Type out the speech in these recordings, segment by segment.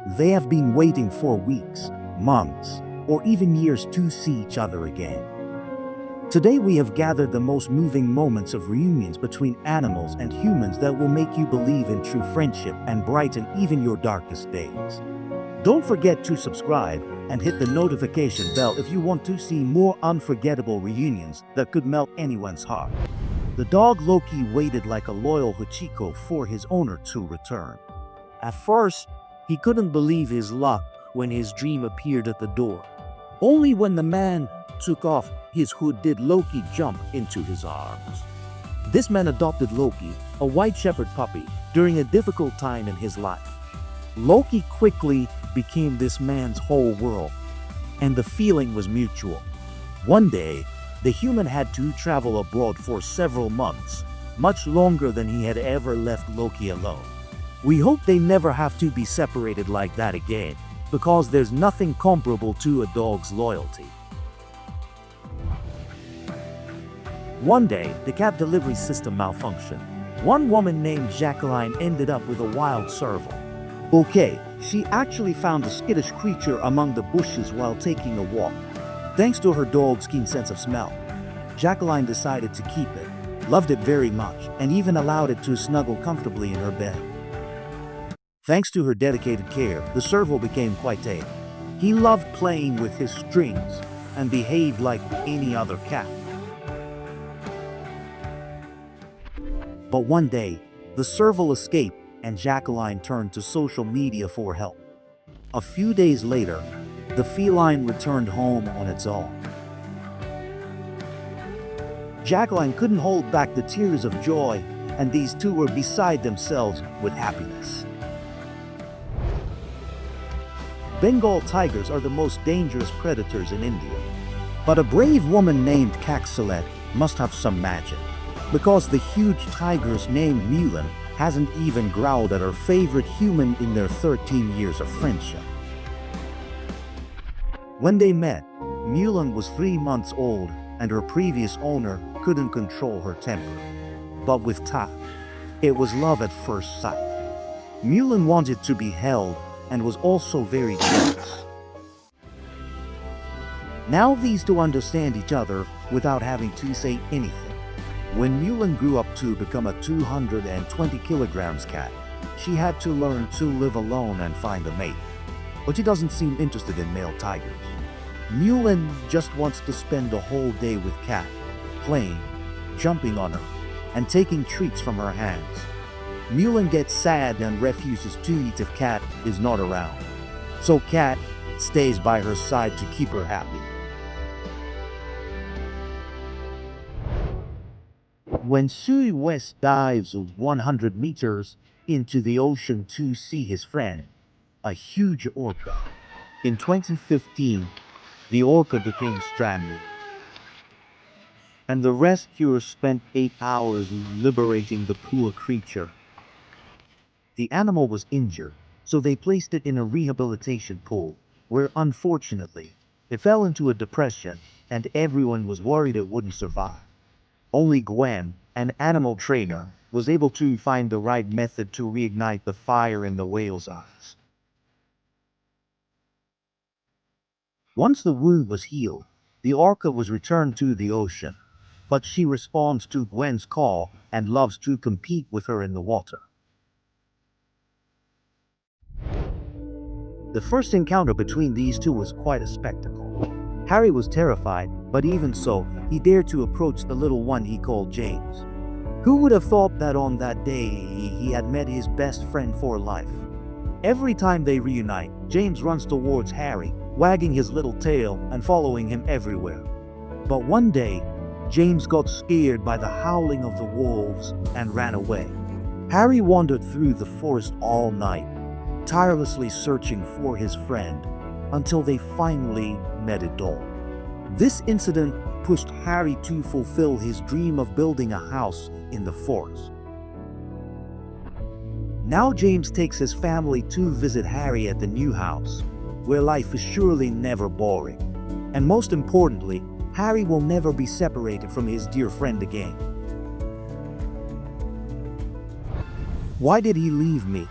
They have been waiting for weeks, months, or even years to see each other again. Today we have gathered the most moving moments of reunions between animals and humans that will make you believe in true friendship and brighten even your darkest days. Don't forget to subscribe and hit the notification bell if you want to see more unforgettable reunions that could melt anyone's heart. The dog Loki waited like a loyal Hachiko for his owner to return. At first, he couldn't believe his luck when his dream appeared at the door. Only when the man took off his hood did Loki jump into his arms. This man adopted Loki, a white shepherd puppy, during a difficult time in his life. Loki quickly became this man's whole world, and the feeling was mutual. One day, the human had to travel abroad for several months, much longer than he had ever left Loki alone. We hope they never have to be separated like that again, because there's nothing comparable to a dog's loyalty. One day, the cab delivery system malfunctioned. One woman named Jacqueline ended up with a wild serval. Okay, she actually found a skittish creature among the bushes while taking a walk. Thanks to her dog's keen sense of smell, Jacqueline decided to keep it, loved it very much, and even allowed it to snuggle comfortably in her bed. Thanks to her dedicated care, the serval became quite tame. He loved playing with his strings and behaved like any other cat. But one day, the serval escaped and Jacqueline turned to social media for help. A few days later, the feline returned home on its own. Jacqueline couldn't hold back the tears of joy, and these two were beside themselves with happiness. Bengal tigers are the most dangerous predators in India. But a brave woman named Kaksalet must have some magic, because the huge tigers named Mulan hasn't even growled at her favorite human in their 13 years of friendship. When they met, Mulan was 3 months old and her previous owner couldn't control her temper. But with time, it was love at first sight. Mulan wanted to be held and was also very jealous. Now these two understand each other without having to say anything. When Mulan grew up to become a 220 kilograms cat, she had to learn to live alone and find a mate. But she doesn't seem interested in male tigers. Mulan just wants to spend the whole day with Cat, playing, jumping on her, and taking treats from her hands. Mulan gets sad and refuses to eat if Cat is not around. So Cat stays by her side to keep her happy. When Sui West dives 100 meters into the ocean to see his friend, a huge orca. In 2015, the orca became stranded, and the rescuers spent 8 hours liberating the poor creature. The animal was injured, so they placed it in a rehabilitation pool, where unfortunately, it fell into a depression, and everyone was worried it wouldn't survive. Only Gwen, an animal trainer, was able to find the right method to reignite the fire in the whale's eyes. Once the wound was healed, the orca was returned to the ocean, but she responds to Gwen's call and loves to compete with her in the water. The first encounter between these two was quite a spectacle. Harry was terrified, but even so, he dared to approach the little one he called James. Who would have thought that on that day he had met his best friend for life? Every time they reunite, James runs towards Harry, wagging his little tail and following him everywhere. But one day, James got scared by the howling of the wolves and ran away. Harry wandered through the forest all night, tirelessly searching for his friend, until they finally met at dawn. This incident pushed Harry to fulfill his dream of building a house in the forest. Now James takes his family to visit Harry at the new house, where life is surely never boring. And most importantly, Harry will never be separated from his dear friend again. Why did he leave me?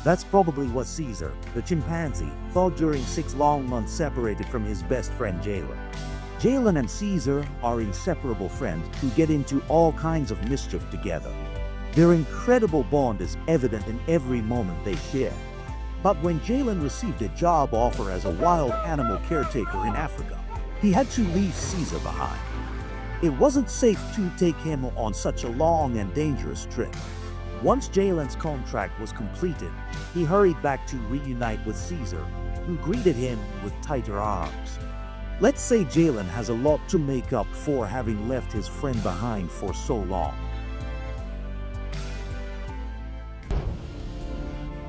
That's probably what Caesar, the chimpanzee, thought during 6 long months separated from his best friend Jalen. Jalen and Caesar are inseparable friends who get into all kinds of mischief together. Their incredible bond is evident in every moment they share. But when Jalen received a job offer as a wild animal caretaker in Africa, he had to leave Caesar behind. It wasn't safe to take him on such a long and dangerous trip. Once Jalen's contract was completed, he hurried back to reunite with Caesar, who greeted him with tighter arms. Let's say Jalen has a lot to make up for having left his friend behind for so long.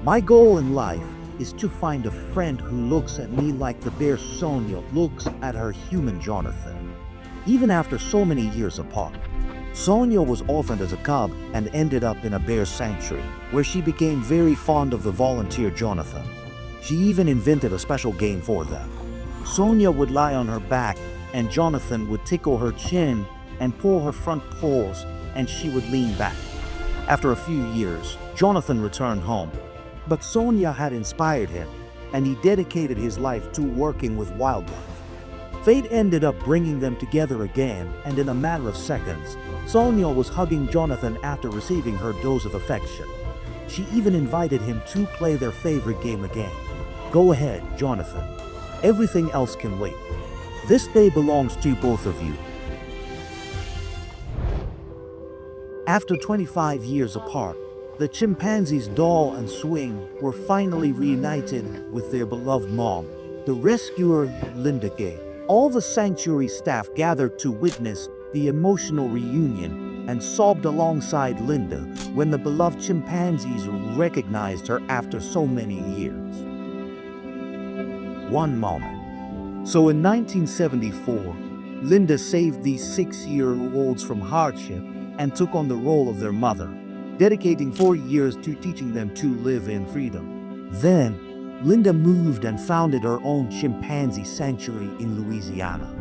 My goal in life is to find a friend who looks at me like the bear Sonia looks at her human Jonathan. Even after so many years apart, Sonia was orphaned as a cub and ended up in a bear sanctuary, where she became very fond of the volunteer Jonathan. She even invented a special game for them. Sonia would lie on her back, and Jonathan would tickle her chin and pull her front paws, and she would lean back. After a few years, Jonathan returned home. But Sonia had inspired him, and he dedicated his life to working with wildlife. Fate ended up bringing them together again, and in a matter of seconds, Sonia was hugging Jonathan after receiving her dose of affection. She even invited him to play their favorite game again. Go ahead, Jonathan. Everything else can wait. This day belongs to both of you. After 25 years apart, the chimpanzees Doll and Swing were finally reunited with their beloved mom, the rescuer Linda Gay. All the sanctuary staff gathered to witness the emotional reunion and sobbed alongside Linda when the beloved chimpanzees recognized her after so many years. One moment. So in 1974, Linda saved these 6-year-olds from hardship and took on the role of their mother, dedicating 4 years to teaching them to live in freedom. Then, Linda moved and founded her own chimpanzee sanctuary in Louisiana.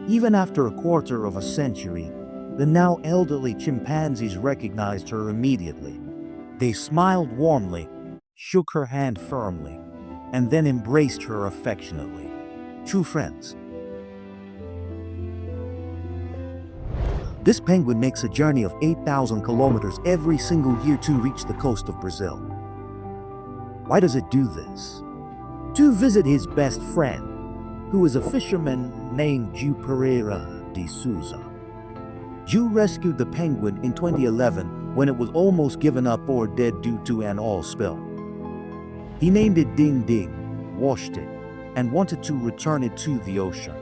Even after a quarter of a century, the now elderly chimpanzees recognized her immediately. They smiled warmly, shook her hand firmly, and then embraced her affectionately. True friends. This penguin makes a journey of 8,000 kilometers every single year to reach the coast of Brazil. Why does it do this? To visit his best friend, who is a fisherman named Ju Pereira de Souza. Ju rescued the penguin in 2011 when it was almost given up or dead due to an oil spill. He named it Ding Ding, washed it, and wanted to return it to the ocean.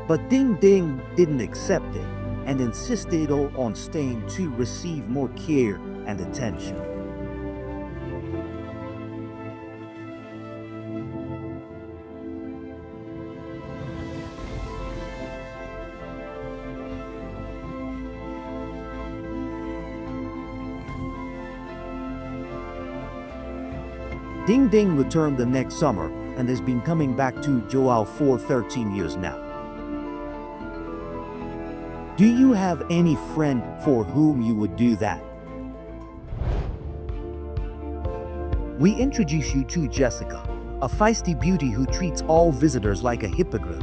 But Ding Ding didn't accept it and insisted on staying to receive more care and attention. Ding Ding returned the next summer and has been coming back to Joao for 13 years now. Do you have any friend for whom you would do that? We introduce you to Jessica, a feisty beauty who treats all visitors like a hippogriff,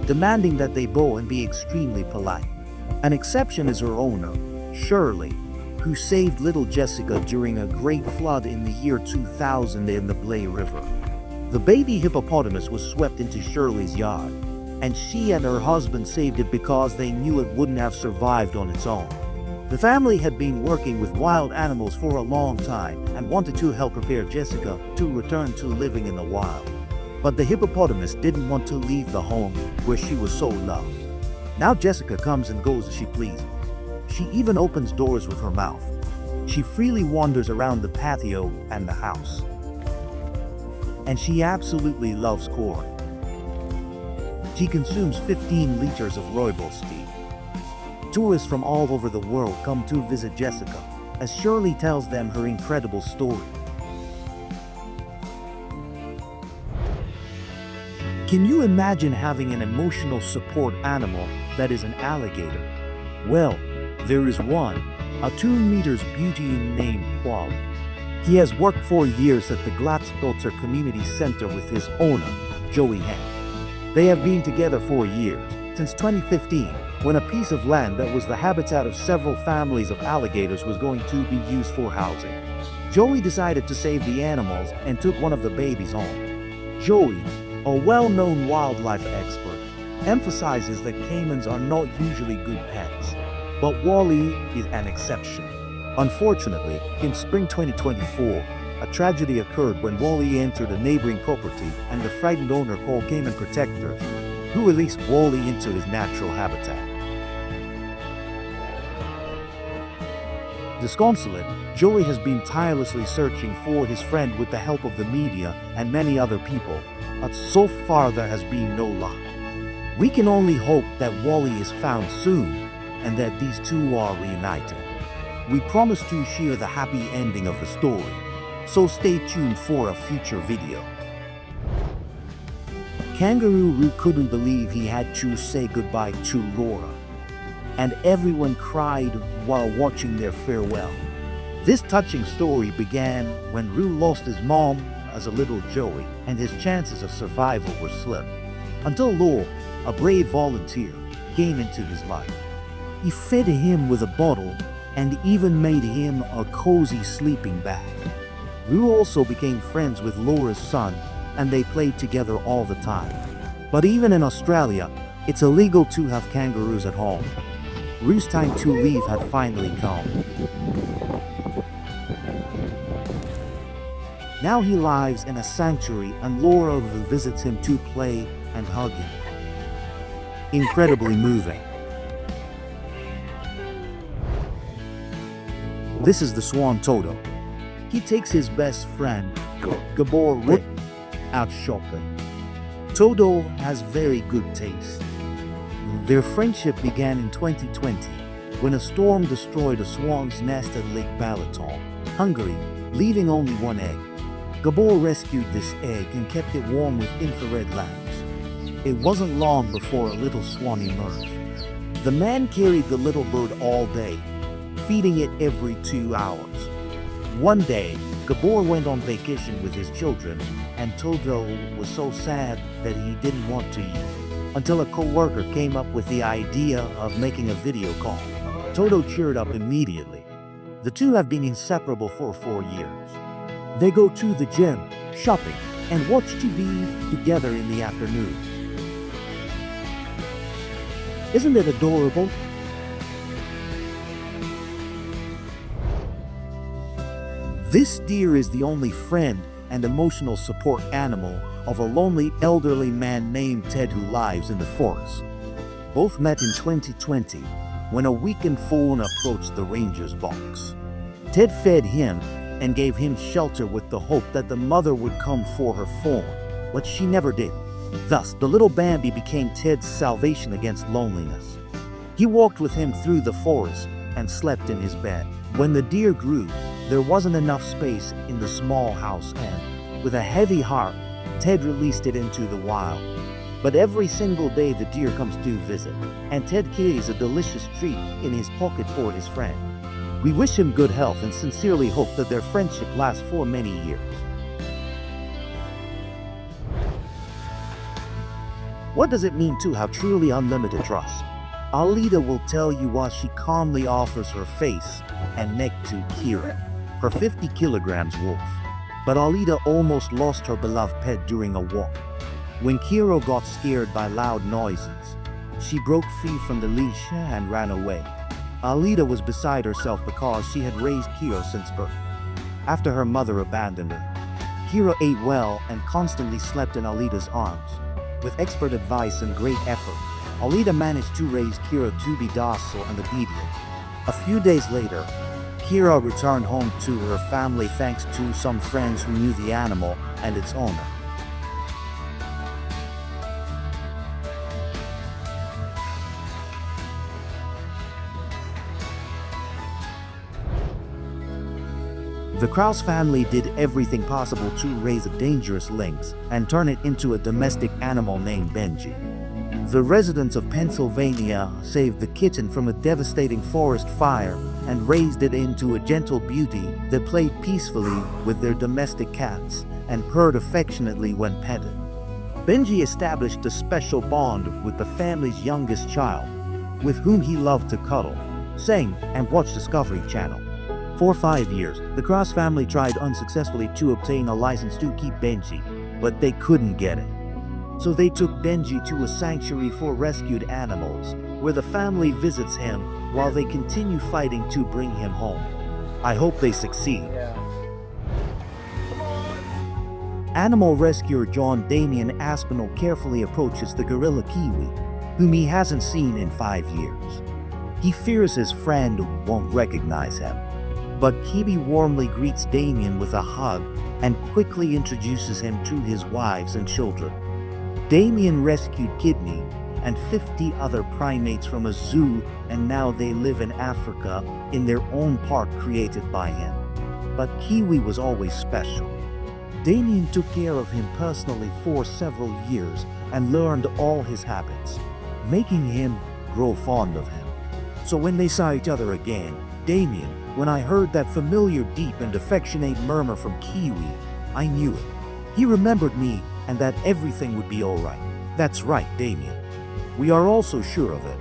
demanding that they bow and be extremely polite. An exception is her owner, Shirley, who saved little Jessica during a great flood in the year 2000 in the Blay River. The baby hippopotamus was swept into Shirley's yard, and she and her husband saved it because they knew it wouldn't have survived on its own. The family had been working with wild animals for a long time and wanted to help prepare Jessica to return to living in the wild. But the hippopotamus didn't want to leave the home where she was so loved. Now Jessica comes and goes as she pleases. She even opens doors with her mouth. She freely wanders around the patio and the house. And she absolutely loves corn. She consumes 15 liters of rooibos tea. Tourists from all over the world come to visit Jessica, as Shirley tells them her incredible story. Can you imagine having an emotional support animal that is an alligator? Well, there is one, a 2 meters beauty named Quali. He has worked for years at the Glatspilter Community Center with his owner, Joey Hen. They have been together for years, since 2015, when a piece of land that was the habitat of several families of alligators was going to be used for housing. Joey decided to save the animals and took one of the babies home. Joey, a well-known wildlife expert, emphasizes that caimans are not usually good pets, but Wally is an exception. Unfortunately, in spring 2024, a tragedy occurred when Wally entered a neighboring property and the frightened owner called caiman protectors, who released Wally into his natural habitat. Disconsolate, Joey has been tirelessly searching for his friend with the help of the media and many other people, but so far there has been no luck. We can only hope that Wally is found soon and that these two are reunited. We promise to share the happy ending of the story, so stay tuned for a future video. Kangaroo Roo couldn't believe he had to say goodbye to Laura, and everyone cried while watching their farewell. This touching story began when Roo lost his mom as a little Joey, and his chances of survival were slim. Until Laura, a brave volunteer, came into his life. He fed him with a bottle and even made him a cozy sleeping bag. Roo also became friends with Laura's son, and they played together all the time. But even in Australia, it's illegal to have kangaroos at home. Roo's time to leave had finally come. Now he lives in a sanctuary and Laura visits him to play and hug him. Incredibly moving. This is the swan Toto. He takes his best friend, Gabor Rick, out shopping. Toto has very good taste. Their friendship began in 2020 when a storm destroyed a swan's nest at Lake Balaton, Hungary, leaving only one egg. Gabor rescued this egg and kept it warm with infrared lamps. It wasn't long before a little swan emerged. The man carried the little bird all day, feeding it every 2 hours. One day, Gabor went on vacation with his children, and Toto was so sad that he didn't want to eat, until a co-worker came up with the idea of making a video call. Toto cheered up immediately. The two have been inseparable for 4 years. They go to the gym, shopping, and watch TV together in the afternoon. Isn't it adorable? This deer is the only friend and emotional support animal of a lonely elderly man named Ted who lives in the forest. Both met in 2020 when a weakened fawn approached the ranger's box. Ted fed him and gave him shelter with the hope that the mother would come for her fawn, but she never did. Thus, the little Bambi became Ted's salvation against loneliness. He walked with him through the forest and slept in his bed. When the deer grew, there wasn't enough space in the small house, and with a heavy heart, Ted released it into the wild. But every single day the deer comes to visit, and Ted carries a delicious treat in his pocket for his friend. We wish him good health and sincerely hope that their friendship lasts for many years. What does it mean to have truly unlimited trust? Alida will tell you while she calmly offers her face and neck to Kira, her 50 kilograms wolf. But Alida almost lost her beloved pet during a walk. When Kira got scared by loud noises, she broke free from the leash and ran away. Alida was beside herself because she had raised Kira since birth. After her mother abandoned her, Kira ate well and constantly slept in Alida's arms. With expert advice and great effort, Alida managed to raise Kira to be docile and obedient. A few days later, Kira returned home to her family thanks to some friends who knew the animal and its owner. The Kraus family did everything possible to raise a dangerous lynx and turn it into a domestic animal named Benji. The residents of Pennsylvania saved the kitten from a devastating forest fire and raised it into a gentle beauty that played peacefully with their domestic cats and purred affectionately when petted. Benji established a special bond with the family's youngest child, with whom he loved to cuddle, sing, and watch Discovery Channel. For 5 years, the Cross family tried unsuccessfully to obtain a license to keep Benji, but they couldn't get it. So they took Benji to a sanctuary for rescued animals, where the family visits him while they continue fighting to bring him home. I hope they succeed. Animal rescuer John Damien Aspinall carefully approaches the gorilla Kiwi, whom he hasn't seen in 5 years. He fears his friend won't recognize him, but Kiwi warmly greets Damien with a hug and quickly introduces him to his wives and children. Damien rescued Kidney and 50 other primates from a zoo, and now they live in Africa in their own park created by him. But Kiwi was always special. Damien took care of him personally for several years and learned all his habits, making him grow fond of him. So when they saw each other again, Damien, when I heard that familiar deep and affectionate murmur from Kiwi, I knew it. He remembered me and that everything would be all right. That's right, Damien. We are also sure of it.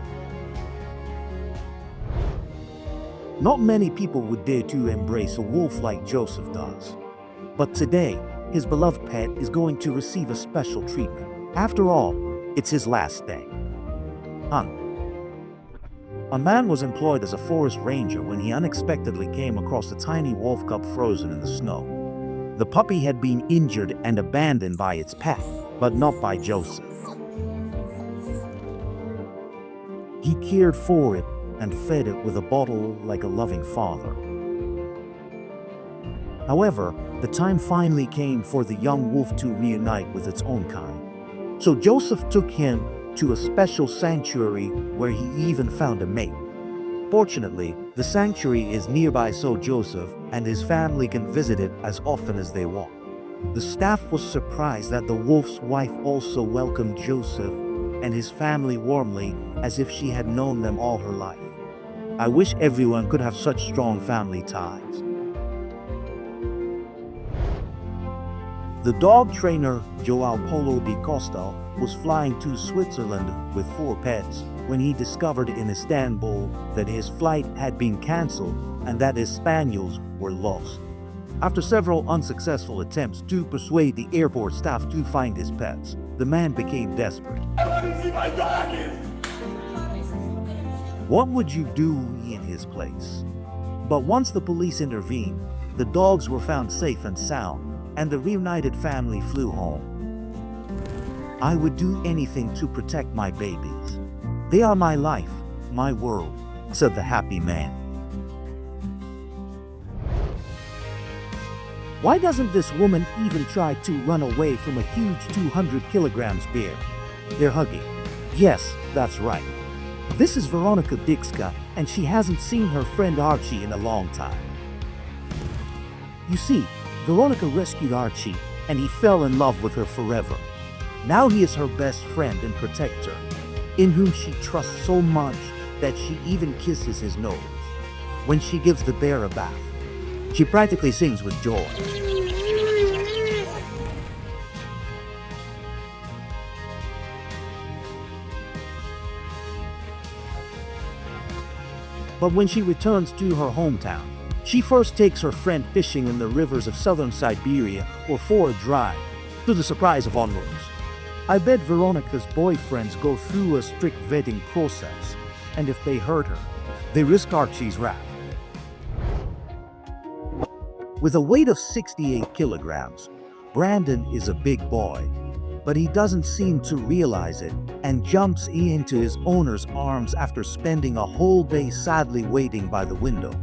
Not many people would dare to embrace a wolf like Joseph does. But today, his beloved pet is going to receive a special treatment. After all, it's his last day. A man was employed as a forest ranger when he unexpectedly came across a tiny wolf cub frozen in the snow. The puppy had been injured and abandoned by its pet, but not by Joseph. He cared for it and fed it with a bottle like a loving father. However, the time finally came for the young wolf to reunite with its own kind. So Joseph took him to a special sanctuary where he even found a mate. Fortunately, the sanctuary is nearby so Joseph and his family can visit it as often as they want. The staff was surprised that the wolf's wife also welcomed Joseph and his family warmly, as if she had known them all her life. I wish everyone could have such strong family ties. The dog trainer Joao Paulo de Costa was flying to Switzerland with 4 pets when he discovered in Istanbul that his flight had been cancelled and that his spaniels were lost. After several unsuccessful attempts to persuade the airport staff to find his pets, the man became desperate. I want to see my doggies! What would you do in his place? But once the police intervened, the dogs were found safe and sound, and the reunited family flew home. I would do anything to protect my babies. They are my life, my world, said the happy man. Why doesn't this woman even try to run away from a huge 200 kilograms bear? They're hugging. Yes, that's right. This is Veronica Dixka, and she hasn't seen her friend Archie in a long time. You see, Veronica rescued Archie, and he fell in love with her forever. Now he is her best friend and protector, in whom she trusts so much that she even kisses his nose. When she gives the bear a bath, she practically sings with joy. But when she returns to her hometown, she first takes her friend fishing in the rivers of southern Siberia or for a drive, to the surprise of onlookers. I bet Veronica's boyfriends go through a strict vetting process, and if they hurt her, they risk Archie's wrath. With a weight of 68 kilograms, Brandon is a big boy, but he doesn't seem to realize it and jumps into his owner's arms after spending a whole day sadly waiting by the window.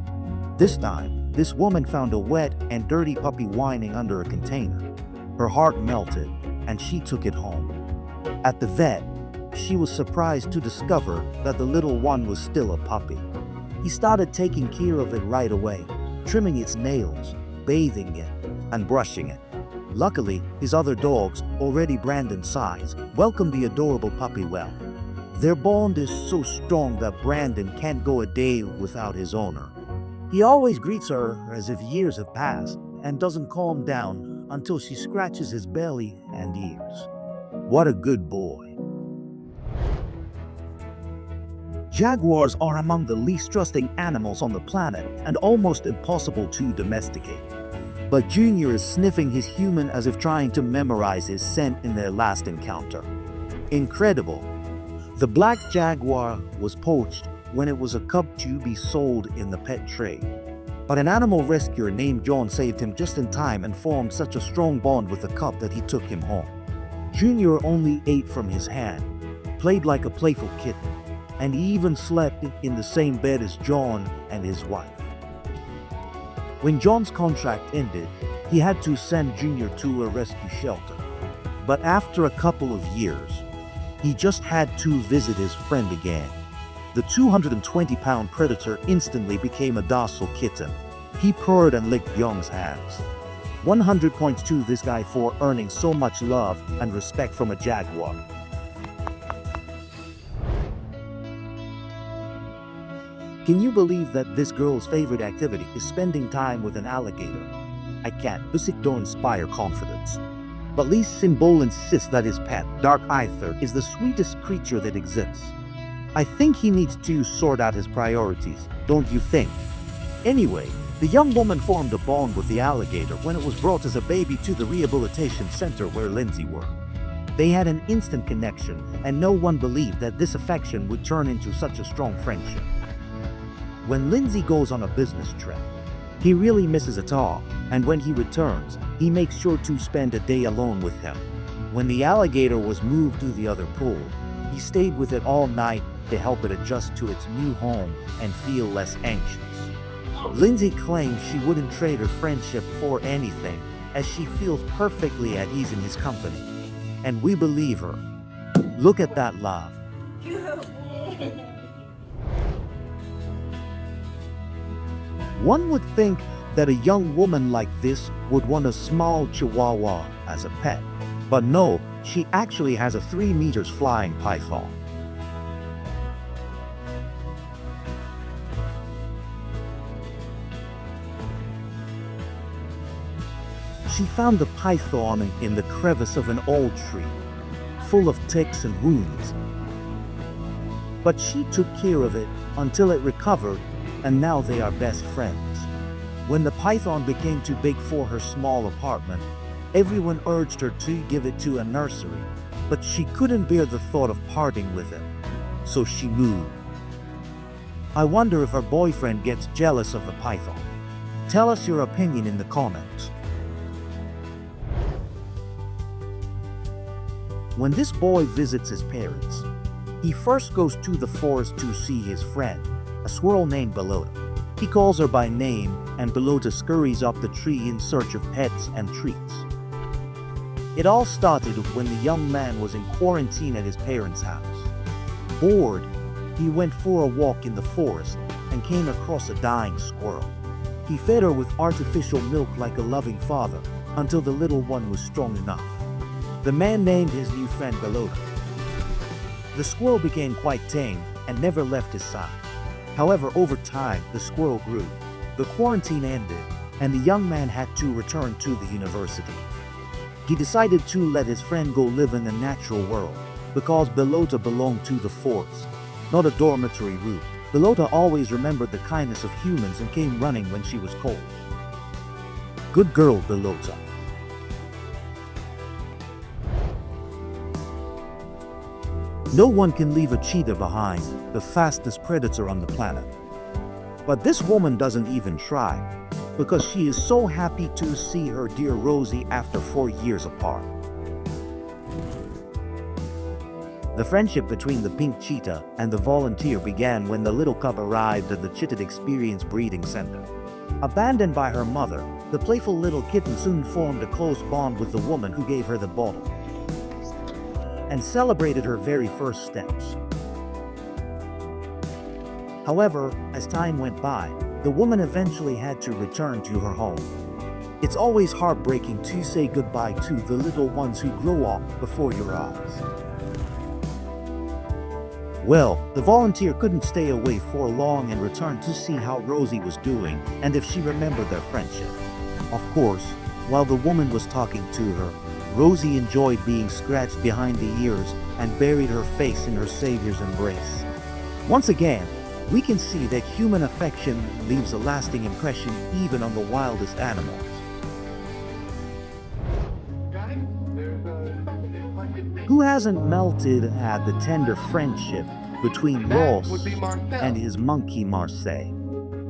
This time, this woman found a wet and dirty puppy whining under a container. Her heart melted, and she took it home. At the vet, she was surprised to discover that the little one was still a puppy. He started taking care of it right away, trimming its nails, bathing it, and brushing it. Luckily, his other dogs, already Brandon's size, welcome the adorable puppy well. Their bond is so strong that Brandon can't go a day without his owner. He always greets her as if years have passed and doesn't calm down until she scratches his belly and ears. What a good boy. Jaguars are among the least trusting animals on the planet and almost impossible to domesticate. But Junior is sniffing his human as if trying to memorize his scent in their last encounter. Incredible. The black jaguar was poached when it was a cub to be sold in the pet trade. But an animal rescuer named John saved him just in time and formed such a strong bond with the cub that he took him home. Junior only ate from his hand, played like a playful kitten, and he even slept in the same bed as John and his wife. When John's contract ended, he had to send Junior to a rescue shelter. But after a couple of years, he just had to visit his friend again. The 220-pound predator instantly became a docile kitten. He purred and licked Young's hands. 100 points to this guy for earning so much love and respect from a jaguar. Can you believe that this girl's favorite activity is spending time with an alligator? I can't. Music don't inspire confidence. But Lee Symbol insists that his pet, Dark Aether, is the sweetest creature that exists. I think he needs to sort out his priorities, don't you think? Anyway, the young woman formed a bond with the alligator when it was brought as a baby to the rehabilitation center where Lindsay worked. They had an instant connection, and no one believed that this affection would turn into such a strong friendship. When Lindsay goes on a business trip, he really misses it all, and when he returns, he makes sure to spend a day alone with him. When the alligator was moved to the other pool, he stayed with it all night to help it adjust to its new home and feel less anxious. Lindsay claims she wouldn't trade her friendship for anything, as she feels perfectly at ease in his company. And we believe her. Look at that love. One would think that a young woman like this would want a small chihuahua as a pet. But no, she actually has a 3 meters flying python. She found the python in the crevice of an old tree, full of ticks and wounds. But she took care of it until it recovered, and now they are best friends. When the python became too big for her small apartment, everyone urged her to give it to a nursery, but she couldn't bear the thought of parting with it, so she moved. I wonder if her boyfriend gets jealous of the python. Tell us your opinion in the comments. When this boy visits his parents, he first goes to the forest to see his friend, a squirrel named Belota. He calls her by name, and Belota scurries up the tree in search of pets and treats. It all started when the young man was in quarantine at his parents' house. Bored, he went for a walk in the forest and came across a dying squirrel. He fed her with artificial milk like a loving father until the little one was strong enough. The man named his new friend Belota. The squirrel became quite tame and never left his side. However, over time, the squirrel grew. The quarantine ended, and the young man had to return to the university. He decided to let his friend go live in the natural world, because Belota belonged to the forest, not a dormitory room. Belota always remembered the kindness of humans and came running when she was cold. Good girl, Belota. No one can leave a cheetah behind, the fastest predator on the planet. But this woman doesn't even try, because she is so happy to see her dear Rosie after 4 years apart. The friendship between the pink cheetah and the volunteer began when the little cub arrived at the Cheetah Experience Breeding Center. Abandoned by her mother, the playful little kitten soon formed a close bond with the woman who gave her the bottle, and celebrated her very first steps. However, as time went by, the woman eventually had to return to her home. It's always heartbreaking to say goodbye to the little ones who grow up before your eyes. Well, the volunteer couldn't stay away for long and returned to see how Rosie was doing and if she remembered their friendship. Of course, while the woman was talking to her, Rosie enjoyed being scratched behind the ears and buried her face in her savior's embrace. Once again, we can see that human affection leaves a lasting impression even on the wildest animals. Who hasn't melted at the tender friendship between Ross and his monkey Marseille?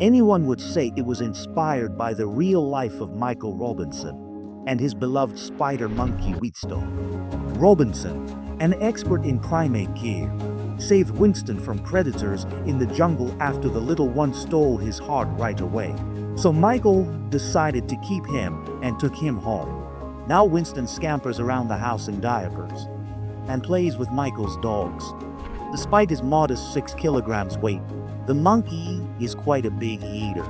Anyone would say it was inspired by the real life of Michael Robinson and his beloved spider monkey Wheatstone. Robinson, an expert in primate care, saved Winston from predators in the jungle after the little one stole his heart right away. So Michael decided to keep him and took him home. Now Winston scampers around the house in diapers and plays with Michael's dogs. Despite his modest 6 kilograms weight, the monkey is quite a big eater.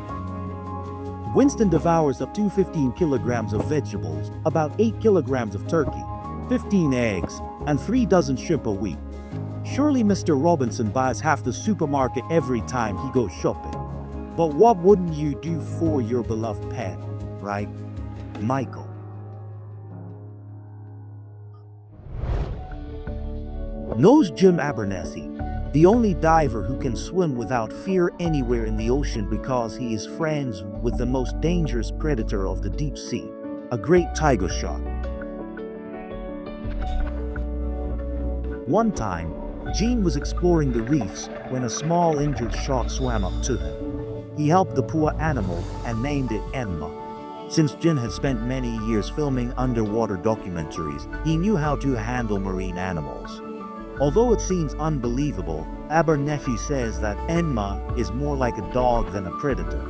Winston devours up to 15 kilograms of vegetables, about 8 kilograms of turkey, 15 eggs, and 3 dozen shrimp a week. Surely Mr. Robinson buys half the supermarket every time he goes shopping. But what wouldn't you do for your beloved pet, right? Michael. Knows Jim Abernethy, the only diver who can swim without fear anywhere in the ocean because he is friends with the most dangerous predator of the deep sea, a great tiger shark. One time, Gene was exploring the reefs when a small injured shark swam up to him. He helped the poor animal and named it Enma. Since Gene had spent many years filming underwater documentaries, he knew how to handle marine animals. Although it seems unbelievable, Abernethy says that Enma is more like a dog than a predator.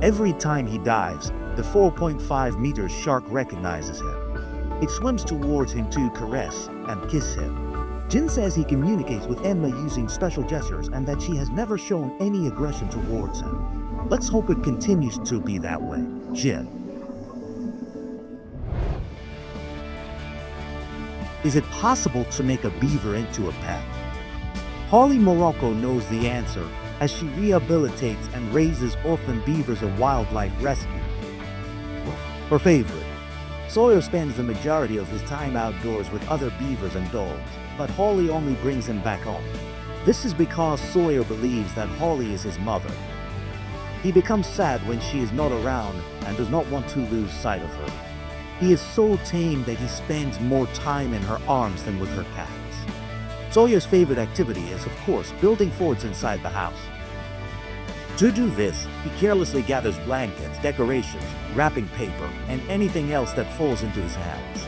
Every time he dives, the 4.5-meter shark recognizes him. It swims towards him to caress and kiss him. Jin says he communicates with Enma using special gestures and that she has never shown any aggression towards him. Let's hope it continues to be that way. Jin. Is it possible to make a beaver into a pet? Holly Morocco knows the answer as she rehabilitates and raises orphan beavers at wildlife rescue. Her favorite. Sawyer spends the majority of his time outdoors with other beavers and dogs, but Holly only brings him back home. This is because Sawyer believes that Holly is his mother. He becomes sad when she is not around and does not want to lose sight of her. He is so tame that he spends more time in her arms than with her cats. Sawyer's favorite activity is, of course, building forts inside the house. To do this, he carelessly gathers blankets, decorations, wrapping paper, and anything else that falls into his hands.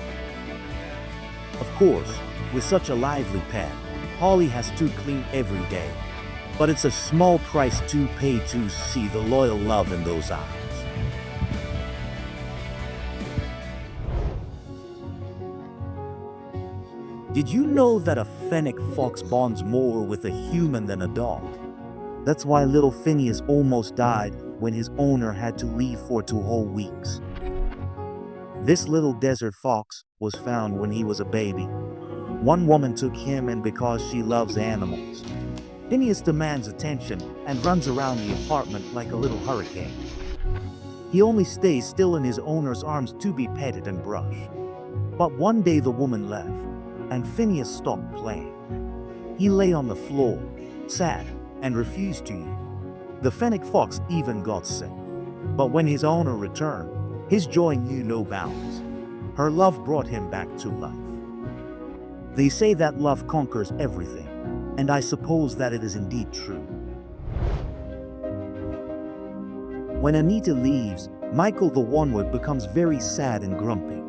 Of course, with such a lively pet, Holly has to clean every day. But it's a small price to pay to see the loyal love in those eyes. Did you know that a fennec fox bonds more with a human than a dog? That's why little Phineas almost died when his owner had to leave for 2 whole weeks. This little desert fox was found when he was a baby. One woman took him and because she loves animals. Phineas demands attention and runs around the apartment like a little hurricane. He only stays still in his owner's arms to be petted and brushed. But one day the woman left, and Phineas stopped playing. He lay on the floor, sad, and refused to eat. The fennec fox even got sick. But when his owner returned, his joy knew no bounds. Her love brought him back to life. They say that love conquers everything, and I suppose that it is indeed true. When Anita leaves, Michael the One-Wood becomes very sad and grumpy.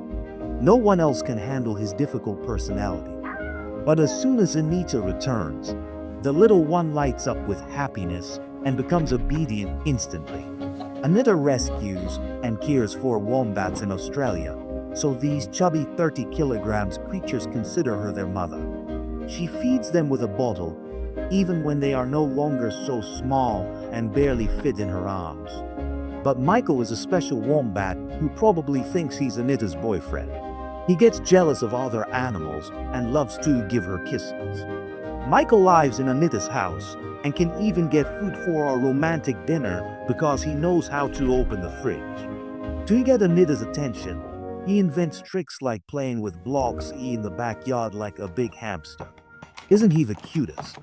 No one else can handle his difficult personality. But as soon as Anita returns, the little one lights up with happiness and becomes obedient instantly. Anita rescues and cares for wombats in Australia, so these chubby 30 kilograms creatures consider her their mother. She feeds them with a bottle, even when they are no longer so small and barely fit in her arms. But Michael is a special wombat who probably thinks he's Anita's boyfriend. He gets jealous of other animals and loves to give her kisses. Michael lives in Anita's house and can even get food for a romantic dinner because he knows how to open the fridge. To get Anita's attention, he invents tricks like playing with blocks in the backyard like a big hamster. Isn't he the cutest?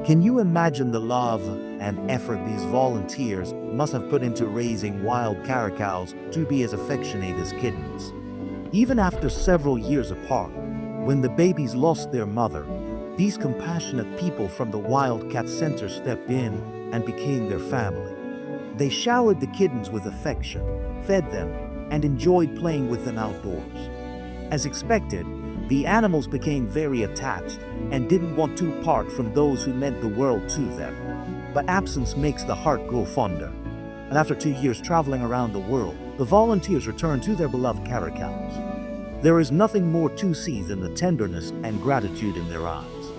Can you imagine the love and effort these volunteers must have put into raising wild caracals to be as affectionate as kittens? Even after several years apart, when the babies lost their mother, these compassionate people from the Wildcat Center stepped in and became their family. They showered the kittens with affection, fed them, and enjoyed playing with them outdoors. As expected, the animals became very attached and didn't want to part from those who meant the world to them. But absence makes the heart grow fonder. And after 2 years traveling around the world, the volunteers returned to their beloved caracals. There is nothing more to see than the tenderness and gratitude in their eyes.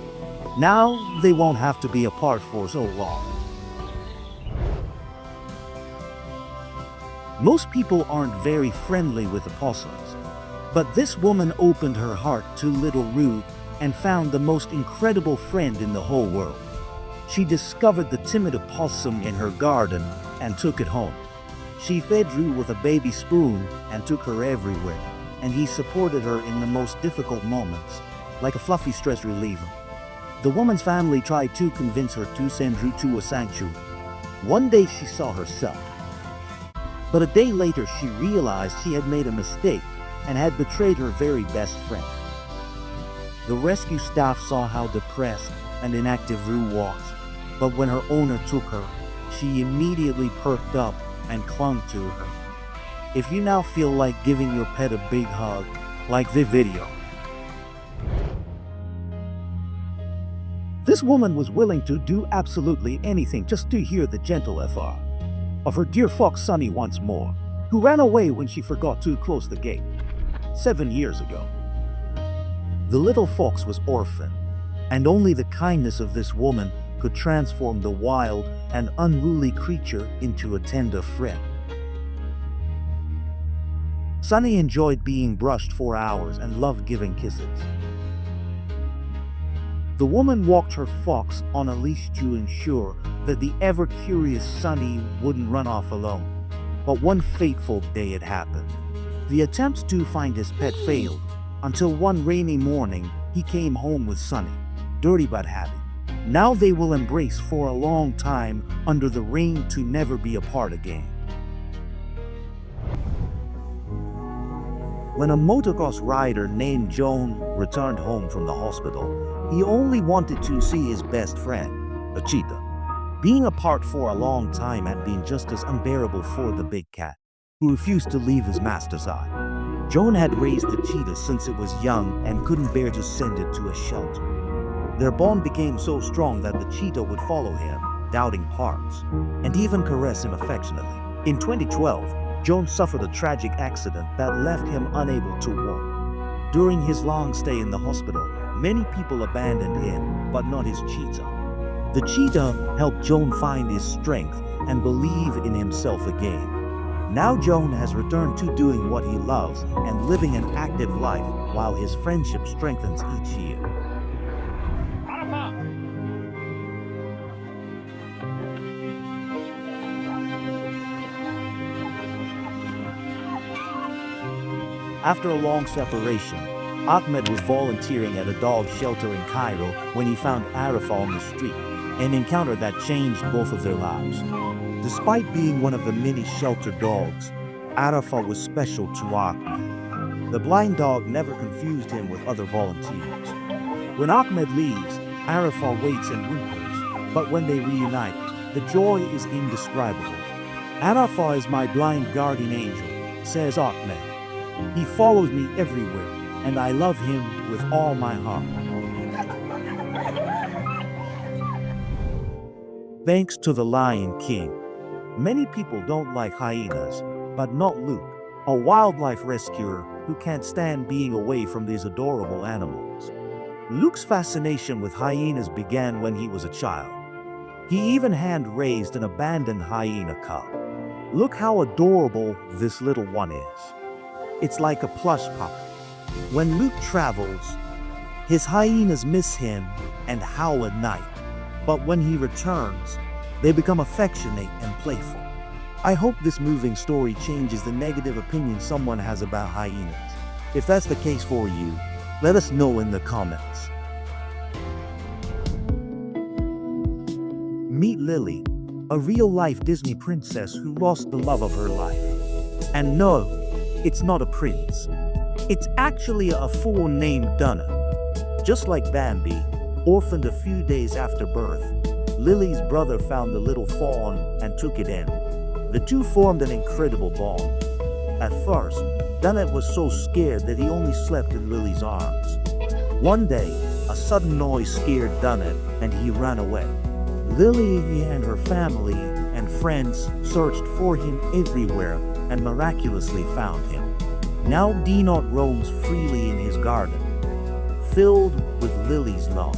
Now they won't have to be apart for so long. Most people aren't very friendly with opossums. But this woman opened her heart to little Rue and found the most incredible friend in the whole world. She discovered the timid opossum in her garden and took it home. She fed Rue with a baby spoon and took her everywhere, and he supported her in the most difficult moments, like a fluffy stress reliever. The woman's family tried to convince her to send Rue to a sanctuary. One day she saw herself. But a day later she realized she had made a mistake and had betrayed her very best friend. The rescue staff saw how depressed and inactive Rue was, but when her owner took her, she immediately perked up and clung to her. If you now feel like giving your pet a big hug, like the video. This woman was willing to do absolutely anything just to hear the gentle FR of her dear fox Sunny once more, who ran away when she forgot to close the gate 7 years ago. The little fox was orphaned, and only the kindness of this woman could transform the wild and unruly creature into a tender friend. Sunny enjoyed being brushed for hours and loved giving kisses. The woman walked her fox on a leash to ensure that the ever-curious Sunny wouldn't run off alone. But one fateful day it happened. The attempts to find his pet failed, until one rainy morning he came home with Sunny, dirty but happy. Now they will embrace for a long time under the rain to never be apart again. When a motocross rider named Joan returned home from the hospital, he only wanted to see his best friend, a cheetah. Being apart for a long time had been just as unbearable for the big cat, who refused to leave his master's eye. Joan had raised the cheetah since it was young and couldn't bear to send it to a shelter. Their bond became so strong that the cheetah would follow him, doubting parts, and even caress him affectionately. In 2012, Joan suffered a tragic accident that left him unable to walk. During his long stay in the hospital, many people abandoned him, but not his cheetah. The cheetah helped Joan find his strength and believe in himself again. Now Joan has returned to doing what he loves and living an active life while his friendship strengthens each year. After a long separation, Ahmed was volunteering at a dog shelter in Cairo when he found Arafah on the street, an encounter that changed both of their lives. Despite being one of the many shelter dogs, Arafah was special to Ahmed. The blind dog never confused him with other volunteers. When Ahmed leaves, Arafah waits and whimpers, but when they reunite, the joy is indescribable. Arafah is my blind guardian angel, says Ahmed. He follows me everywhere, and I love him with all my heart. Thanks to the Lion King. Many people don't like hyenas, but not Luke, a wildlife rescuer who can't stand being away from these adorable animals. Luke's fascination with hyenas began when he was a child. He even hand-raised an abandoned hyena cub. Look how adorable this little one is. It's like a plush puppy. When Luke travels, his hyenas miss him and howl at night. But when he returns, they become affectionate and playful. I hope this moving story changes the negative opinion someone has about hyenas. If that's the case for you, let us know in the comments. Meet Lily, a real-life Disney princess who lost the love of her life. And no, it's not a prince. It's actually a fool named Dunna. Just like Bambi, orphaned a few days after birth, Lily's brother found the little fawn and took it in. The two formed an incredible bond. At first, Dunnet was so scared that he only slept in Lily's arms. One day, a sudden noise scared Dunnet and he ran away. Lily and her family and friends searched for him everywhere and miraculously found him. Now Dinot roams freely in his garden, filled with Lily's love.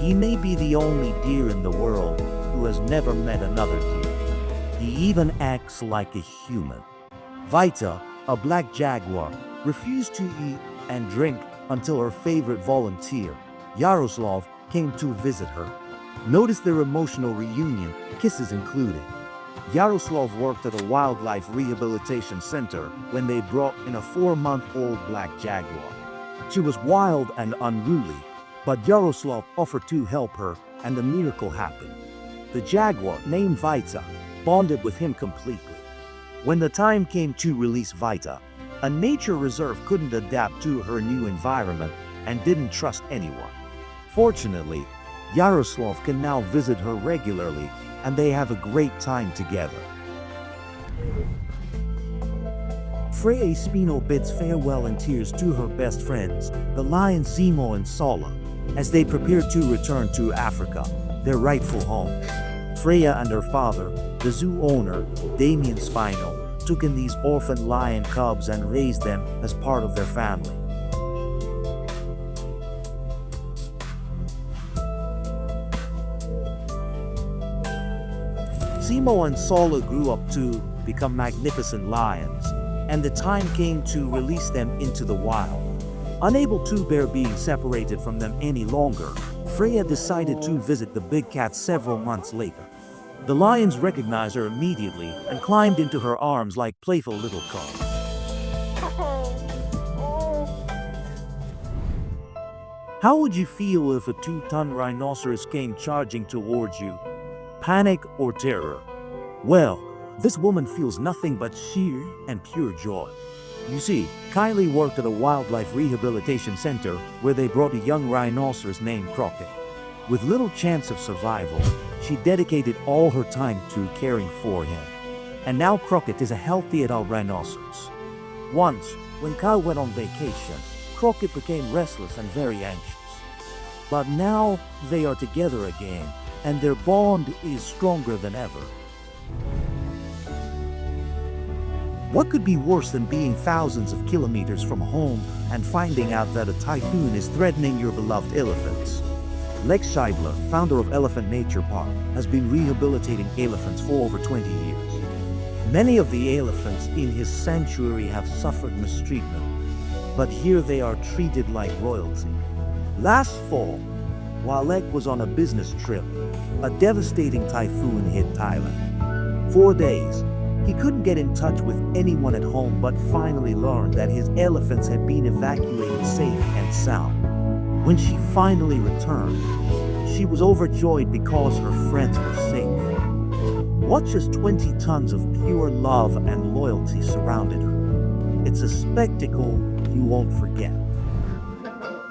He may be the only deer in the world who has never met another deer. He even acts like a human. Vita, a black jaguar, refused to eat and drink until her favorite volunteer, Yaroslav, came to visit her. Notice their emotional reunion, kisses included. Yaroslav worked at a wildlife rehabilitation center when they brought in a 4-month-old black jaguar. She was wild and unruly, but Yaroslav offered to help her and a miracle happened. The jaguar, named Vita, bonded with him completely. When the time came to release Vita, a nature reserve couldn't adapt to her new environment and didn't trust anyone. Fortunately, Yaroslav can now visit her regularly and they have a great time together. Freya Spino bids farewell in tears to her best friends, the lions Zemo and Sala, as they prepare to return to Africa, their rightful home. Freya and her father, the zoo owner, Damien Spino, took in these orphan lion cubs and raised them as part of their family. Zemo and Sala grew up to become magnificent lions, and the time came to release them into the wild. Unable to bear being separated from them any longer, Freya decided to visit the big cat several months later. The lions recognized her immediately and climbed into her arms like playful little cubs. How would you feel if a 2-ton rhinoceros came charging towards you? Panic or terror? Well, this woman feels nothing but sheer and pure joy. You see, Kylie worked at a wildlife rehabilitation center where they brought a young rhinoceros named Crockett. With little chance of survival, she dedicated all her time to caring for him. And now Crockett is a healthy adult rhinoceros. Once, when Kyle went on vacation, Crockett became restless and very anxious. But now they are together again, and their bond is stronger than ever. What could be worse than being thousands of kilometers from home and finding out that a typhoon is threatening your beloved elephants? Lex Scheibler, founder of Elephant Nature Park, has been rehabilitating elephants for over 20 years. Many of the elephants in his sanctuary have suffered mistreatment, but here they are treated like royalty. Last fall, while Lex was on a business trip, a devastating typhoon hit Thailand. 4 days, he couldn't get in touch with anyone at home but finally learned that his elephants had been evacuated safe and sound. When she finally returned, she was overjoyed because her friends were safe. Watch as 20 tons of pure love and loyalty surrounded her. It's a spectacle you won't forget.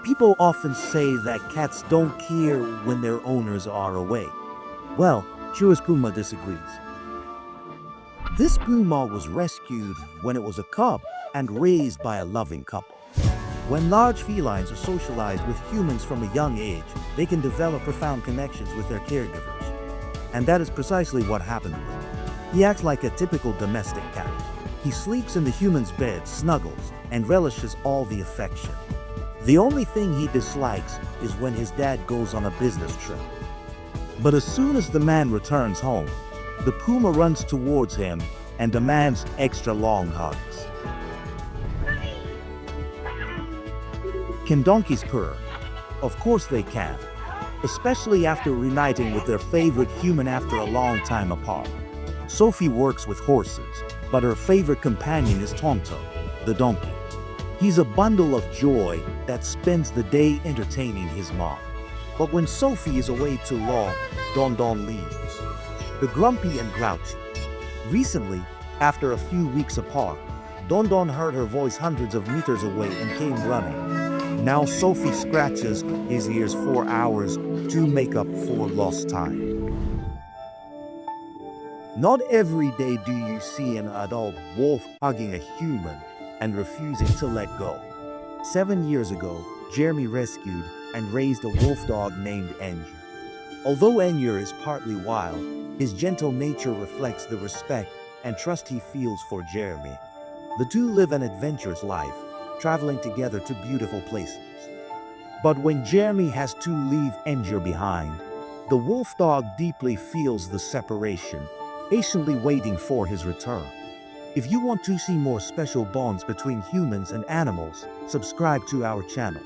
People often say that cats don't care when their owners are away. Well, Churus Puma disagrees. This puma was rescued when it was a cub and raised by a loving couple. When large felines are socialized with humans from a young age, they can develop profound connections with their caregivers. And that is precisely what happened with him. He acts like a typical domestic cat. He sleeps in the human's bed, snuggles, and relishes all the affection. The only thing he dislikes is when his dad goes on a business trip. But as soon as the man returns home, the puma runs towards him and demands extra long hugs. Can donkeys purr? Of course they can, especially after reuniting with their favorite human after a long time apart. Sophie works with horses, but her favorite companion is Tonto, the donkey. He's a bundle of joy that spends the day entertaining his mom. But when Sophie is away too long, Don Don leaves, the grumpy and grouchy. Recently, after a few weeks apart, Don Don heard her voice hundreds of meters away and came running. Now Sophie scratches his ears for hours to make up for lost time. Not every day do you see an adult wolf hugging a human and refusing to let go. 7 years ago, Jeremy rescued and raised a wolf dog named Enjur. Although Enjur is partly wild, his gentle nature reflects the respect and trust he feels for Jeremy. The two live an adventurous life, traveling together to beautiful places. But when Jeremy has to leave Enjur behind, the wolf dog deeply feels the separation, patiently waiting for his return. If you want to see more special bonds between humans and animals, subscribe to our channel.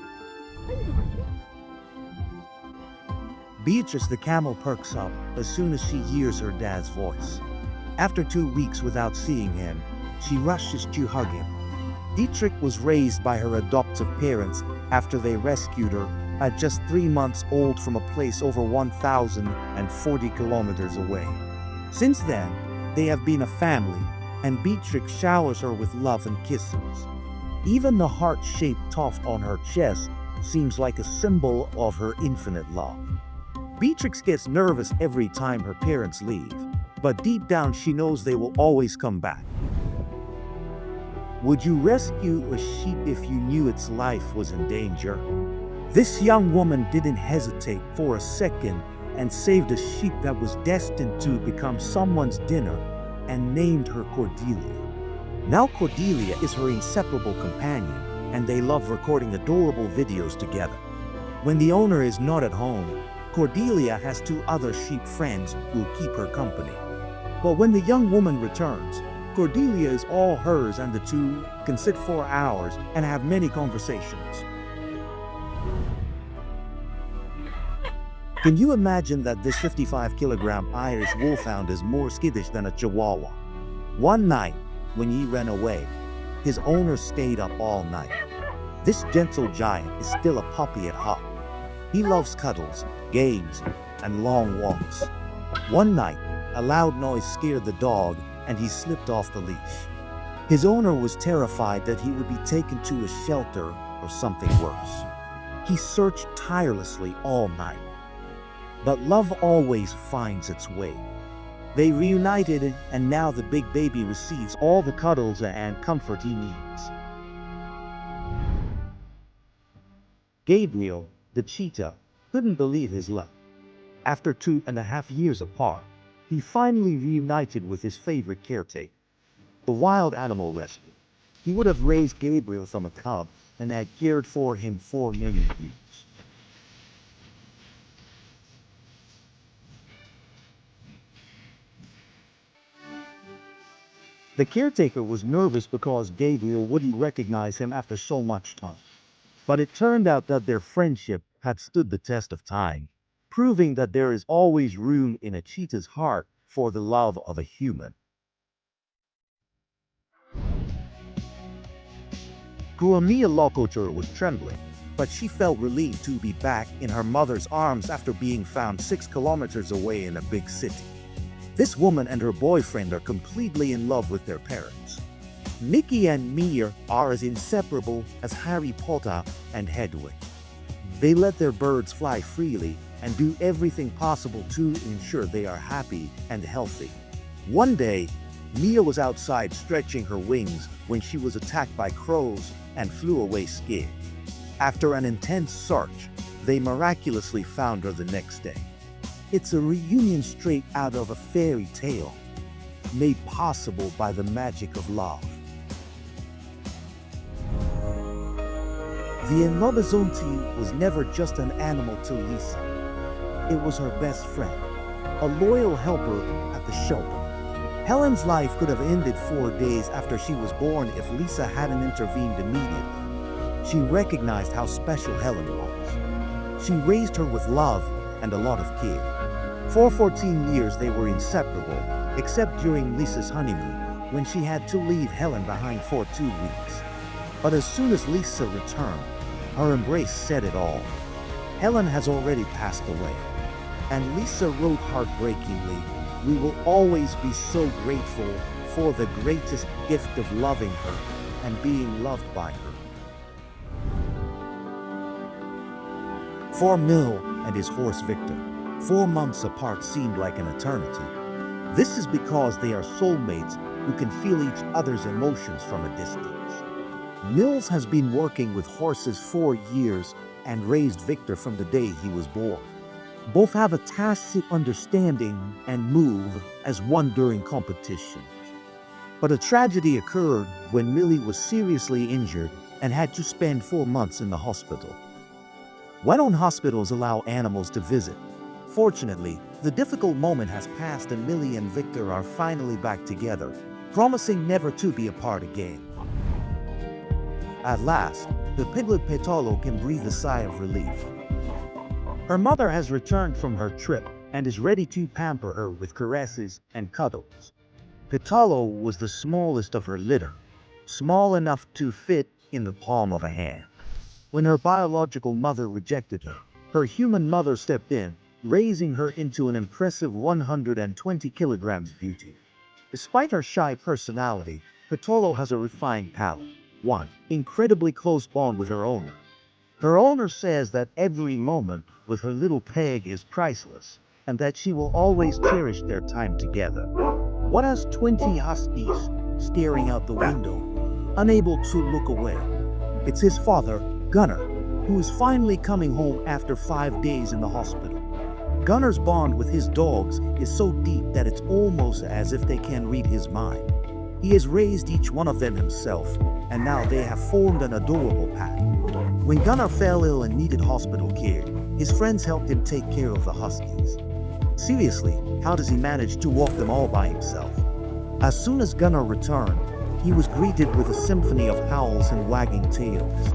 Beatrice the camel perks up as soon as she hears her dad's voice. After 2 weeks without seeing him, she rushes to hug him. Dietrich was raised by her adoptive parents after they rescued her at just 3 months old from a place over 1,040 kilometers away. Since then, they have been a family, and Beatrix showers her with love and kisses. Even the heart-shaped tuft on her chest seems like a symbol of her infinite love. Beatrix gets nervous every time her parents leave, but deep down she knows they will always come back. Would you rescue a sheep if you knew its life was in danger? This young woman didn't hesitate for a second and saved a sheep that was destined to become someone's dinner and named her Cordelia. Now Cordelia is her inseparable companion, and they love recording adorable videos together. When the owner is not at home, Cordelia has 2 other sheep friends who keep her company. But when the young woman returns, Cordelia is all hers, and the two can sit for hours and have many conversations. Can you imagine that this 55-kilogram Irish wolfhound is more skittish than a Chihuahua? One night, when he ran away, his owner stayed up all night. This gentle giant is still a puppy at heart. He loves cuddles, games, and long walks. One night, a loud noise scared the dog and he slipped off the leash. His owner was terrified that he would be taken to a shelter or something worse. He searched tirelessly all night. But love always finds its way. They reunited, and now the big baby receives all the cuddles and comfort he needs. Gabriel, the cheetah, couldn't believe his luck. After 2.5 years apart, he finally reunited with his favorite caretaker, the wild animal rescue. He would have raised Gabriel from a cub and had cared for him for many years. The caretaker was nervous because Gabriel wouldn't recognize him after so much time. But it turned out that their friendship had stood the test of time, proving that there is always room in a cheetah's heart for the love of a human. Guamia Locotur was trembling, but she felt relieved to be back in her mother's arms after being found 6 kilometers away in a big city. This woman and her boyfriend are completely in love with their parents. Mickey and Mia are as inseparable as Harry Potter and Hedwig. They let their birds fly freely and do everything possible to ensure they are happy and healthy. One day, Mia was outside stretching her wings when she was attacked by crows and flew away scared. After an intense search, they miraculously found her the next day. It's a reunion straight out of a fairy tale, made possible by the magic of love. The Enlobazonti was never just an animal to Lisa. It was her best friend. a loyal helper at the shelter. Helen's life could have ended 4 days after she was born if Lisa hadn't intervened immediately. She recognized how special Helen was. She raised her with love and a lot of care. For 14 years they were inseparable, except during Lisa's honeymoon, when she had to leave Helen behind for 2 weeks. But as soon as Lisa returned, her embrace said it all. Helen has already passed away. And Lisa wrote heartbreakingly, "We will always be so grateful for the greatest gift of loving her and being loved by her." For Mill and his horse Victor, 4 months apart seemed like an eternity. This is because they are soulmates who can feel each other's emotions from a distance. Mills has been working with horses for years and raised Victor from the day he was born. Both have a tacit understanding and move as one during competitions. But a tragedy occurred when Millie was seriously injured and had to spend 4 months in the hospital. Why don't hospitals allow animals to visit? Fortunately, the difficult moment has passed and Millie and Victor are finally back together, promising never to be apart again. At last, the piglet Petolo can breathe a sigh of relief. Her mother has returned from her trip and is ready to pamper her with caresses and cuddles. Petolo was the smallest of her litter, small enough to fit in the palm of a hand. When her biological mother rejected her, her human mother stepped in, raising her into an impressive 120 kilograms beauty. Despite her shy personality, Petolo has a refined palate. One incredibly close bond with her owner. Her owner says that every moment with her little peg is priceless, and that she will always cherish their time together. What has 20 huskies staring out the window, unable to look away? It's his father, Gunnar, who is finally coming home after 5 days in the hospital. Gunnar's bond with his dogs is so deep that it's almost as if they can read his mind. He has raised each one of them himself, and now they have formed an adorable pack. When Gunnar fell ill and needed hospital care, his friends helped him take care of the huskies. Seriously, how does he manage to walk them all by himself? As soon as Gunnar returned, he was greeted with a symphony of howls and wagging tails.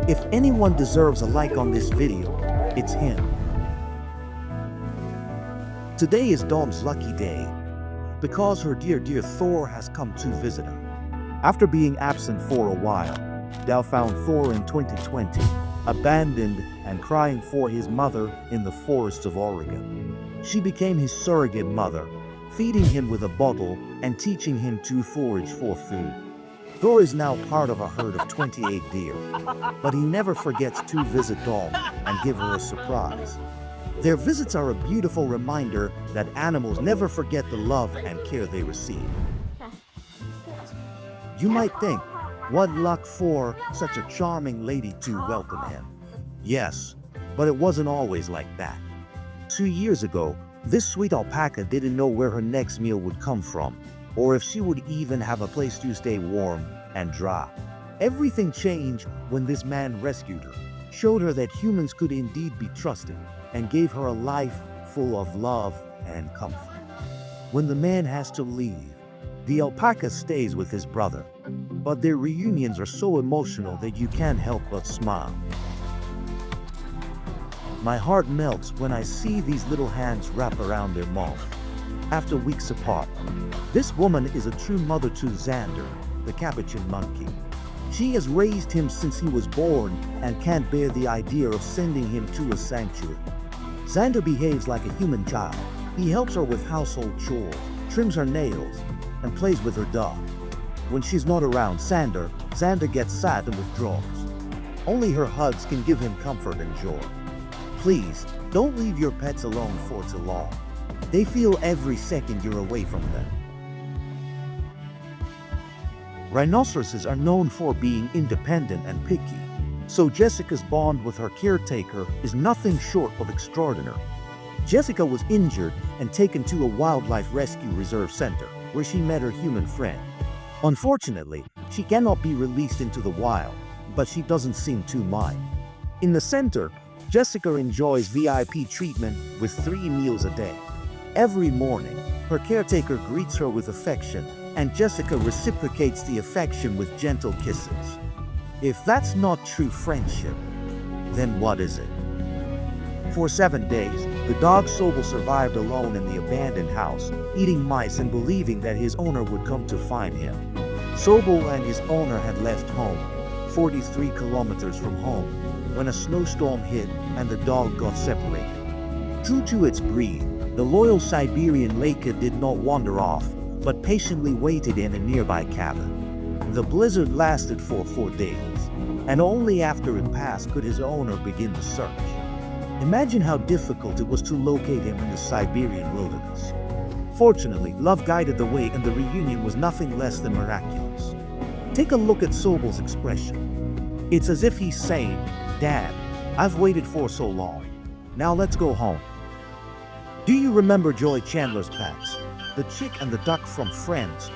If anyone deserves a like on this video, it's him. Today is Dawn's lucky day, because her dear Thor has come to visit her. After being absent for a while, Dow found Thor in 2020, abandoned and crying for his mother in the forests of Oregon. She became his surrogate mother, feeding him with a bottle and teaching him to forage for food. Thor is now part of a herd of 28 deer, but he never forgets to visit Dawn and give her a surprise. Their visits are a beautiful reminder that animals never forget the love and care they receive. You might think, what luck for such a charming lady to welcome him. Yes, but it wasn't always like that. 2 years ago, this sweet alpaca didn't know where her next meal would come from, or if she would even have a place to stay warm and dry. Everything changed when this man rescued her, showed her that humans could indeed be trusted, and gave her a life full of love and comfort. When the man has to leave, the alpaca stays with his brother, but their reunions are so emotional that you can't help but smile. My heart melts when I see these little hands wrap around their mom. After weeks apart, this woman is a true mother to Xander, the capuchin monkey. She has raised him since he was born and can't bear the idea of sending him to a sanctuary. Xander behaves like a human child. He helps her with household chores, trims her nails, and plays with her dog. When she's not around Xander gets sad and withdraws. Only her hugs can give him comfort and joy. Please, don't leave your pets alone for too long. They feel every second you're away from them. Rhinoceroses are known for being independent and picky, so Jessica's bond with her caretaker is nothing short of extraordinary. Jessica was injured and taken to a wildlife rescue reserve center, where she met her human friend. Unfortunately, she cannot be released into the wild, but she doesn't seem to mind. In the center, Jessica enjoys VIP treatment with 3 meals a day. Every morning, her caretaker greets her with affection, and Jessica reciprocates the affection with gentle kisses. If that's not true friendship, then what is it? For 7 days, the dog Sobel survived alone in the abandoned house, eating mice and believing that his owner would come to find him. Sobel and his owner had left home, 43 kilometers from home, when a snowstorm hit and the dog got separated. True to its breed, the loyal Siberian Laika did not wander off, but patiently waited in a nearby cabin. The blizzard lasted for 4 days, and only after it passed could his owner begin the search. Imagine how difficult it was to locate him in the Siberian wilderness. Fortunately, love guided the way and the reunion was nothing less than miraculous. Take a look at Sobel's expression. It's as if he's saying, "Dad, I've waited for so long. Now let's go home." Do you remember Joy Chandler's pets? The chick and the duck from Friends?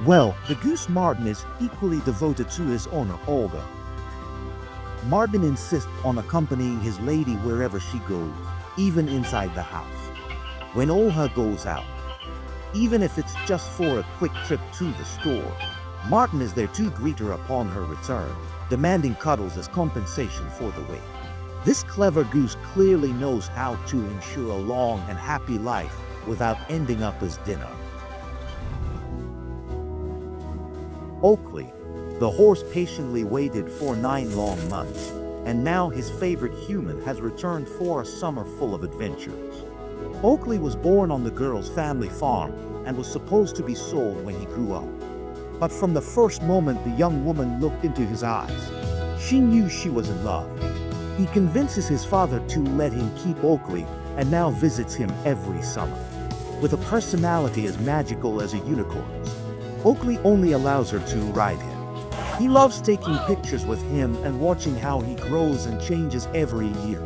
Well, the goose Martin is equally devoted to his owner, Olga. Martin insists on accompanying his lady wherever she goes, even inside the house. When Olga goes out, even if it's just for a quick trip to the store, Martin is there to greet her upon her return, demanding cuddles as compensation for the wait. This clever goose clearly knows how to ensure a long and happy life without ending up as dinner. Oakley, the horse, patiently waited for 9 long months, and now his favorite human has returned for a summer full of adventures. Oakley was born on the girl's family farm and was supposed to be sold when he grew up. But from the first moment the young woman looked into his eyes, she knew she was in love. He convinces his father to let him keep Oakley and now visits him every summer. With a personality as magical as a unicorn's, Oakley only allows her to ride him. He loves taking pictures with him and watching how he grows and changes every year.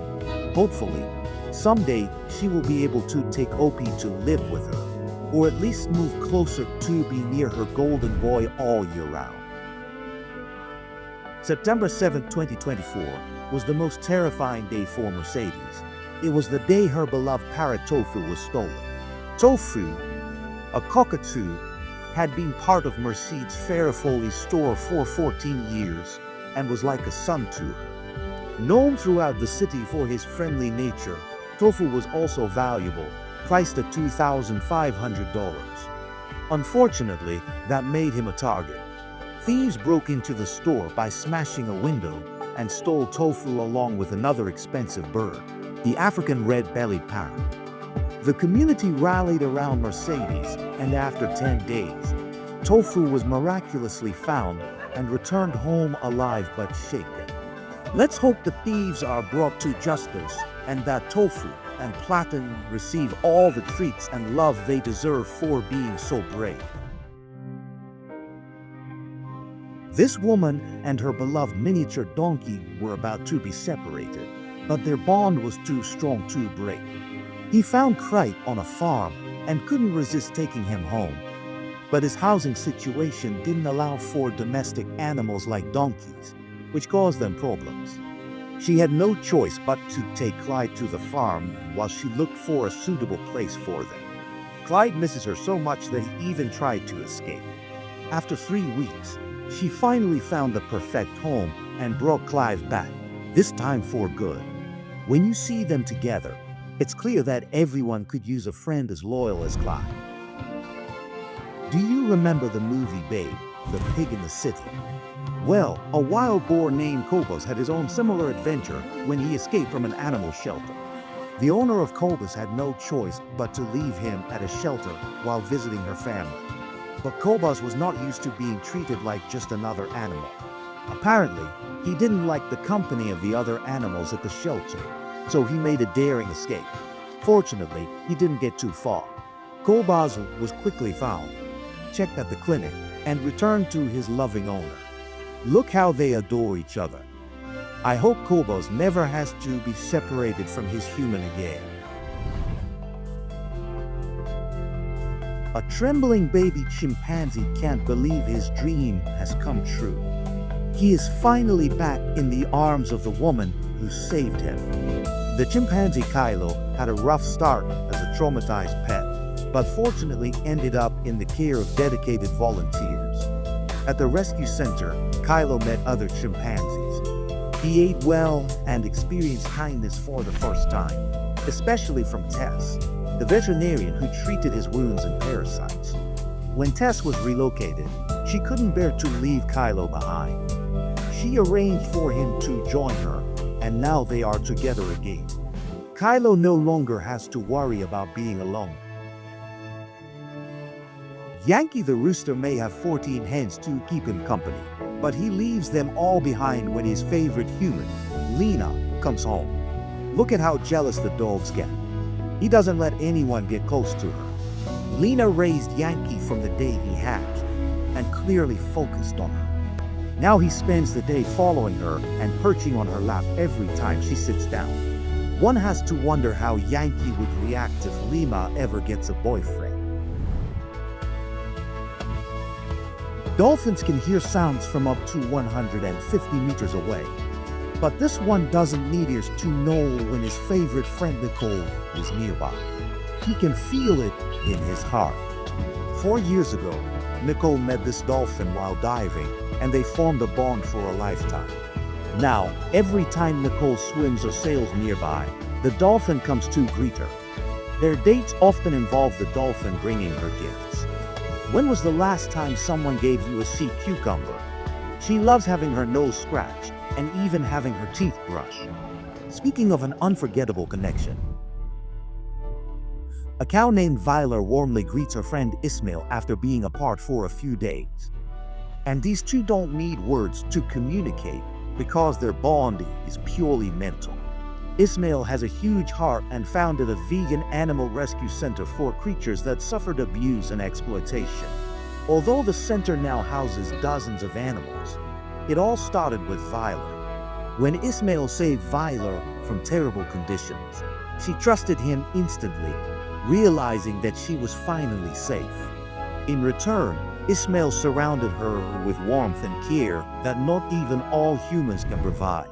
Hopefully, someday she will be able to take Opie to live with her, or at least move closer to be near her golden boy all year round. September 7, 2024 was the most terrifying day for Mercedes. It was the day her beloved parrot Tofu was stolen. Tofu, a cockatoo, had been part of Mercedes' Farifoli's store for 14 years and was like a son to her. Known throughout the city for his friendly nature, Tofu was also valuable, priced at $2,500. Unfortunately, that made him a target. Thieves broke into the store by smashing a window and stole Tofu along with another expensive bird, the African red-bellied parrot. The community rallied around Mercedes, and after 10 days, Tofu was miraculously found and returned home alive but shaken. Let's hope the thieves are brought to justice and that Tofu and Platin receive all the treats and love they deserve for being so brave. This woman and her beloved miniature donkey were about to be separated, but their bond was too strong to break. He found Krite on a farm and couldn't resist taking him home. But his housing situation didn't allow for domestic animals like donkeys, which caused them problems. She had no choice but to take Clyde to the farm while she looked for a suitable place for them. Clyde misses her so much that he even tried to escape. After 3 weeks, she finally found the perfect home and brought Clive back, this time for good. When you see them together, it's clear that everyone could use a friend as loyal as Clyde. Do you remember the movie Babe, the pig in the city? Well, a wild boar named Kobus had his own similar adventure when he escaped from an animal shelter. The owner of Kobus had no choice but to leave him at a shelter while visiting her family. But Kobus was not used to being treated like just another animal. Apparently, he didn't like the company of the other animals at the shelter, so he made a daring escape. Fortunately, he didn't get too far. Kobus was quickly found, checked at the clinic, and returned to his loving owner. Look how they adore each other. I hope Kobus never has to be separated from his human again. A trembling baby chimpanzee can't believe his dream has come true. He is finally back in the arms of the woman who saved him. The chimpanzee Kylo had a rough start as a traumatized pet, but fortunately ended up in the care of dedicated volunteers. At the rescue center, Kylo met other chimpanzees. He ate well and experienced kindness for the first time, especially from Tess, the veterinarian who treated his wounds and parasites. When Tess was relocated, she couldn't bear to leave Kylo behind. She arranged for him to join her, and now they are together again. Kylo no longer has to worry about being alone. Yankee the rooster may have 14 hens to keep him company, but he leaves them all behind when his favorite human, Lena, comes home. Look at how jealous the dogs get. He doesn't let anyone get close to her. Lena raised Yankee from the day he hatched, and clearly focused on her. Now he spends the day following her and perching on her lap every time she sits down. One has to wonder how Yankee would react if Lima ever gets a boyfriend. Dolphins can hear sounds from up to 150 meters away, but this one doesn't need ears to know when his favorite friend Nicole is nearby. He can feel it in his heart. 4 years ago, Nicole met this dolphin while diving, and they formed a bond for a lifetime. Now, every time Nicole swims or sails nearby, the dolphin comes to greet her. Their dates often involve the dolphin bringing her gifts. When was the last time someone gave you a sea cucumber? She loves having her nose scratched and even having her teeth brushed. Speaking of an unforgettable connection, a cow named Viola warmly greets her friend Ismail after being apart for a few days. And these two don't need words to communicate because their bond is purely mental. Ismail has a huge heart and founded a vegan animal rescue center for creatures that suffered abuse and exploitation. Although the center now houses dozens of animals, it all started with Viola. When Ismail saved Viola from terrible conditions, she trusted him instantly, realizing that she was finally safe. In return, Ismail surrounded her with warmth and care that not even all humans can provide.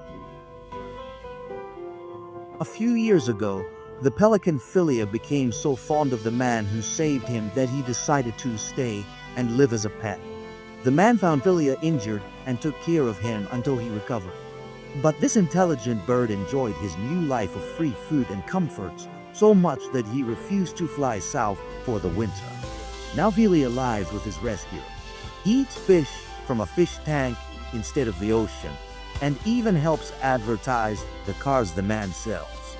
A few years ago, the pelican Philia became so fond of the man who saved him that he decided to stay and live as a pet. The man found Philia injured and took care of him until he recovered. But this intelligent bird enjoyed his new life of free food and comforts so much that he refused to fly south for the winter. Now Philia lives with his rescuer. He eats fish from a fish tank instead of the ocean, and even helps advertise the cars the man sells.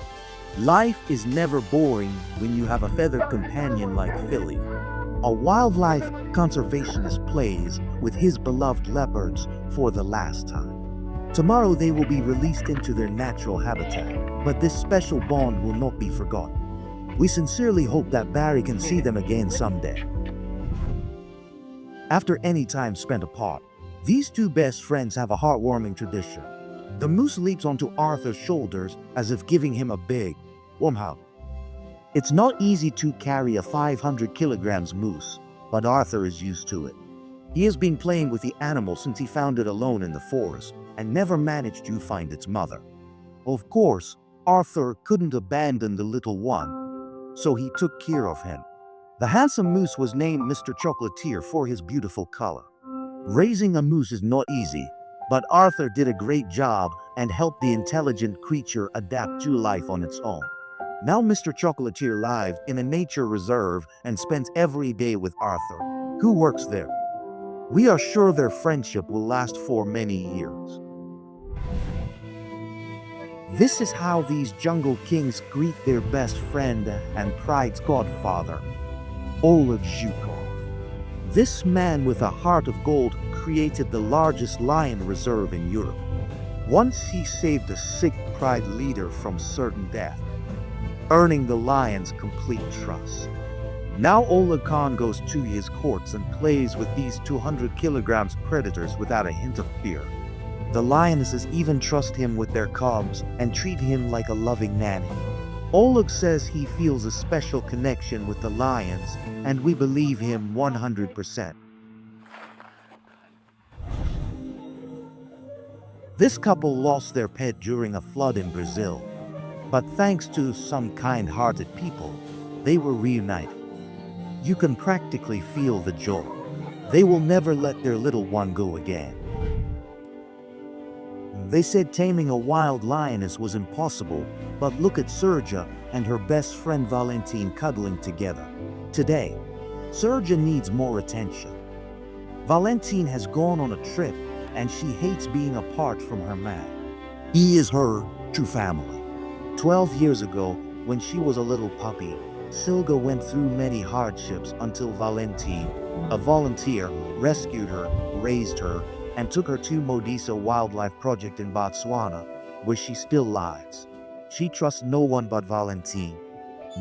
Life is never boring when you have a feathered companion like Philia. A wildlife conservationist plays with his beloved leopards for the last time. Tomorrow they will be released into their natural habitat, but this special bond will not be forgotten. We sincerely hope that Barry can see them again someday. After any time spent apart, these two best friends have a heartwarming tradition. The moose leaps onto Arthur's shoulders as if giving him a big, warm hug. It's not easy to carry a 500 kilograms moose, but Arthur is used to it. He has been playing with the animal since he found it alone in the forest and never managed to find its mother. Of course, Arthur couldn't abandon the little one, so he took care of him. The handsome moose was named Mr. Chocolatier for his beautiful color. Raising a moose is not easy, but Arthur did a great job and helped the intelligent creature adapt to life on its own. Now Mr. Chocolatier lives in a nature reserve and spends every day with Arthur, who works there. We are sure their friendship will last for many years. This is how these jungle kings greet their best friend and pride's godfather, Oleg Zhukov. This man with a heart of gold created the largest lion reserve in Europe. Once he saved a sick pride leader from certain death, earning the lion's complete trust. Now Oleg Khan goes to his courts and plays with these 200 kilograms predators without a hint of fear. The lionesses even trust him with their cubs and treat him like a loving nanny. Oleg says he feels a special connection with the lions, and we believe him 100%. This couple lost their pet during a flood in Brazil. But thanks to some kind-hearted people, they were reunited. You can practically feel the joy. They will never let their little one go again. They said taming a wild lioness was impossible, but look at Serja and her best friend Valentine cuddling together. Today, Serja needs more attention. Valentine has gone on a trip and she hates being apart from her man. He is her true family. 12 years ago, when she was a little puppy, Silga went through many hardships until Valentine, a volunteer, rescued her, raised her, and took her to Modisa Wildlife Project in Botswana, where she still lives. She trusts no one but Valentine.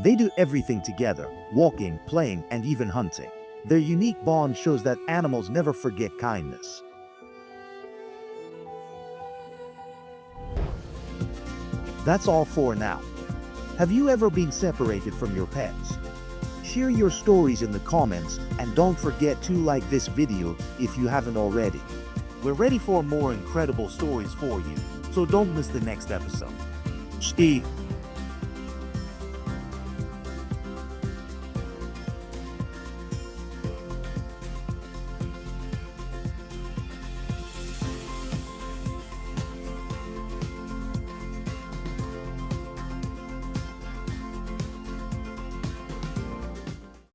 They do everything together, walking, playing, and even hunting. Their unique bond shows that animals never forget kindness. That's all for now. Have you ever been separated from your pets? Share your stories in the comments and don't forget to like this video if you haven't already. We're ready for more incredible stories for you, so don't miss the next episode. Stay